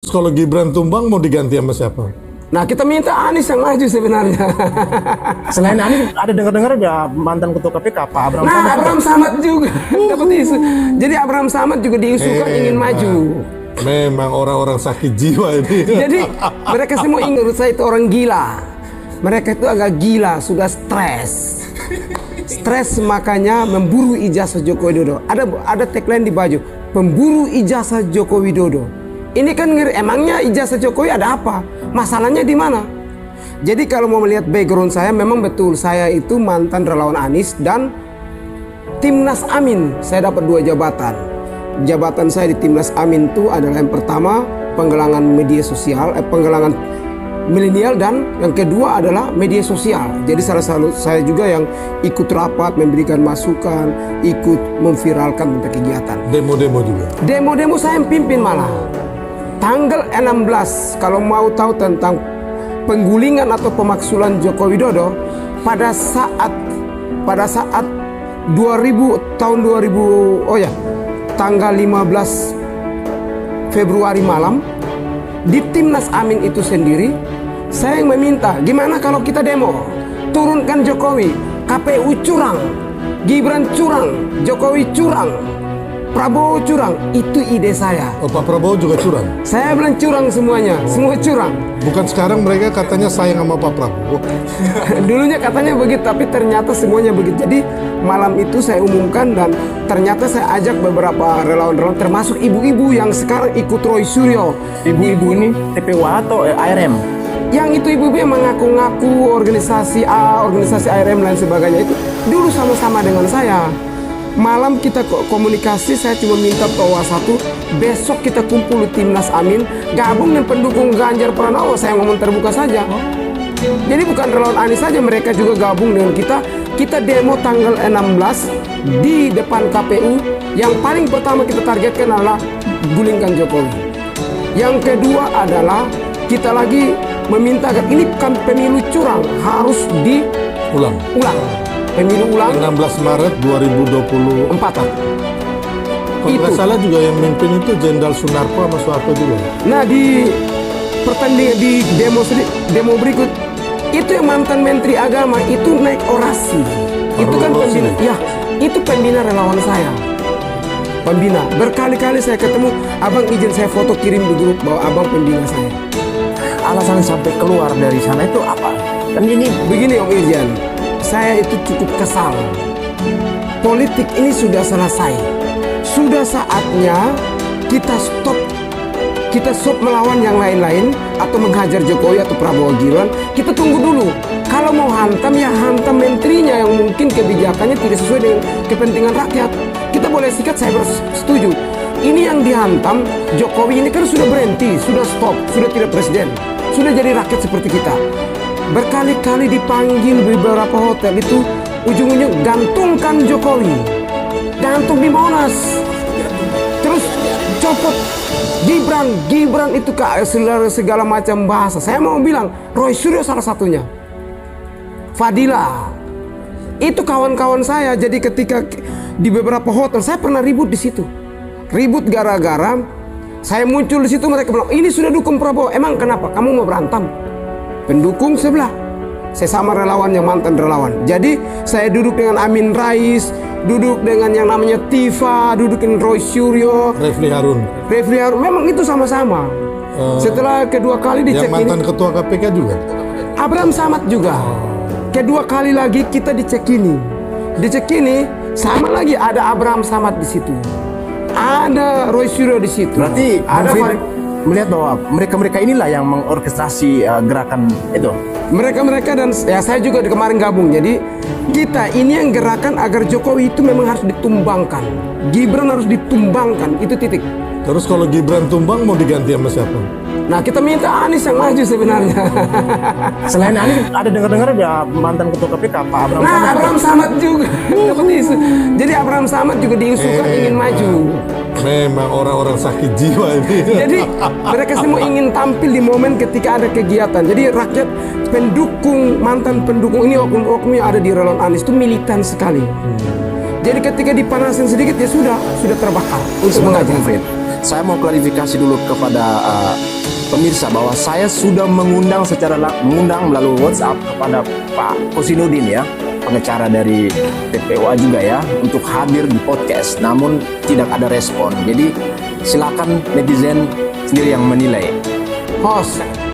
Kalau Gibran tumbang mau diganti sama siapa? Nah, kita minta Anies yang maju sebenarnya. Selain Anies, ada dengar-dengar ya mantan ketua KPK Pak Abraham Nah, Samad. Abraham Samad juga dapat isu. Jadi Abraham Samad juga diisukan ingin maju. Memang orang-orang sakit jiwa ini. Jadi mereka semua menurut saya itu orang gila. Mereka itu agak gila, sudah stres. Stres makanya memburu ijazah Joko Widodo. Ada tagline di baju, pemburu ijazah Joko Widodo. Ini kan ngeri, emangnya ijazah Jokowi ada apa? Masalahnya di mana? Jadi kalau mau melihat background saya, memang betul saya itu mantan relawan Anies dan Timnas Amin. Saya dapat 2 jabatan. Jabatan saya di Timnas Amin itu adalah yang pertama penggalangan media sosial, penggalangan milenial, dan yang kedua adalah media sosial. Jadi salah satu saya juga yang ikut rapat, memberikan masukan, ikut memviralkan tentang kegiatan. Demo-demo juga. Demo-demo saya yang pimpin malah. Tanggal 16 kalau mau tahu tentang penggulingan atau pemaksulan Joko Widodo pada saat 2000 tanggal 15 Februari malam di Timnas Amin itu sendiri saya yang meminta, gimana kalau kita demo, turunkan Jokowi, KPU curang, Gibran curang, Jokowi curang, Prabowo curang. Itu ide saya. Oh, Pak Prabowo juga curang? Saya bilang curang semuanya, semua curang. Bukan sekarang mereka katanya sayang sama Pak Prabowo. Dulunya katanya begitu, tapi ternyata semuanya begitu. Jadi malam itu saya umumkan dan ternyata saya ajak beberapa relawan-relawan termasuk ibu-ibu yang sekarang ikut Roy Suryo. Ibu-ibu ini TPU atau ARM? Yang itu ibu-ibu yang mengaku-ngaku organisasi A, organisasi ARM dan sebagainya itu dulu sama-sama dengan saya. Malam kita komunikasi, saya cuma minta bahwa satu, besok kita kumpul di Timnas Amin, gabung dengan pendukung Ganjar Pranowo. Saya ngomong terbuka saja. Jadi bukan relawan Anies saja, mereka juga gabung dengan kita. Kita demo tanggal 16 di depan KPU. Yang paling pertama kita targetkan adalah gulingkan Jokowi. Yang kedua adalah kita lagi meminta agar ini kan pemilu curang, harus diulang. Pemilu ulang 16 Maret 2024. 4. Kalau nggak salah juga yang mimpin itu Jenderal Sunarko sama Soeharto juga. Nah, di pertandingan di demo berikut itu yang mantan Menteri Agama itu naik orasi. Itu kan pembina, ya itu pembina relawan saya. Pembina, berkali-kali saya ketemu, abang izin saya foto kirim di grup bahwa abang pembina saya. Alasan sampai keluar dari sana itu apa? Dan ini begini Om Irjan, saya itu cukup kesal. Politik ini sudah selesai. Sudah saatnya kita stop melawan yang lain-lain atau menghajar Jokowi atau Prabowo Gibran. Kita tunggu dulu. Kalau mau hantam ya hantam menterinya yang mungkin kebijakannya tidak sesuai dengan kepentingan rakyat. Kita boleh sikat, saya setuju. Ini yang dihantam Jokowi ini kan sudah berhenti, sudah stop, sudah tidak presiden, sudah jadi rakyat seperti kita. Berkali-kali dipanggil beberapa hotel itu, ujung-ujungnya gantungkan Jokowi, gantung di Monas, terus copot Gibran itu segala macam bahasa. Saya mau bilang Roy Suryo salah satunya, Fadila itu kawan-kawan saya. Jadi ketika di beberapa hotel saya pernah ribut di situ, ribut gara-gara saya muncul di situ, mereka bilang ini sudah dukung Prabowo. Emang kenapa kamu mau berantem? Pendukung sebelah, saya sama relawan yang mantan relawan. Jadi saya duduk dengan Amin Rais, duduk dengan yang namanya Tifa, duduk dengan Roy Suryo, Refli Harun. Memang itu sama-sama. Setelah kedua kali dicek yang mantan ketua KPK juga. Abraham Samad juga. Kedua kali lagi kita dicek ini, sama lagi ada Abraham Samad di situ, ada Roy Suryo di situ. Berarti ada melihat bahwa mereka inilah yang mengorkestrasi gerakan itu. Mereka dan ya saya juga kemarin gabung. Jadi kita ini yang gerakan agar Jokowi itu memang harus ditumbangkan, Gibran harus ditumbangkan, itu titik. Terus kalau Gibran tumbang mau diganti sama siapa? Nah, kita minta Anies yang maju sebenarnya. Selain Anies, ada dengar-dengar ya mantan ketua KPK Pak Abraham Samad. Nah, Abraham Samad juga dapat isu. Jadi Abraham Samad juga diusulkan ingin maju. Memang orang-orang sakit jiwa ini. Jadi mereka semua ingin tampil di momen ketika ada kegiatan. Jadi rakyat pendukung, mantan pendukung ini, oknum-oknum yang ada di relawan Anies itu militan sekali. Jadi ketika dipanasin sedikit ya sudah terbakar untuk mengajak. Saya mau klarifikasi dulu kepada pemirsa bahwa saya sudah mengundang mengundang melalui WhatsApp kepada Pak Kosinudin ya, pengacara dari TPUA juga ya, untuk hadir di podcast, namun tidak ada respon. Jadi silakan netizen sendiri yang menilai. Host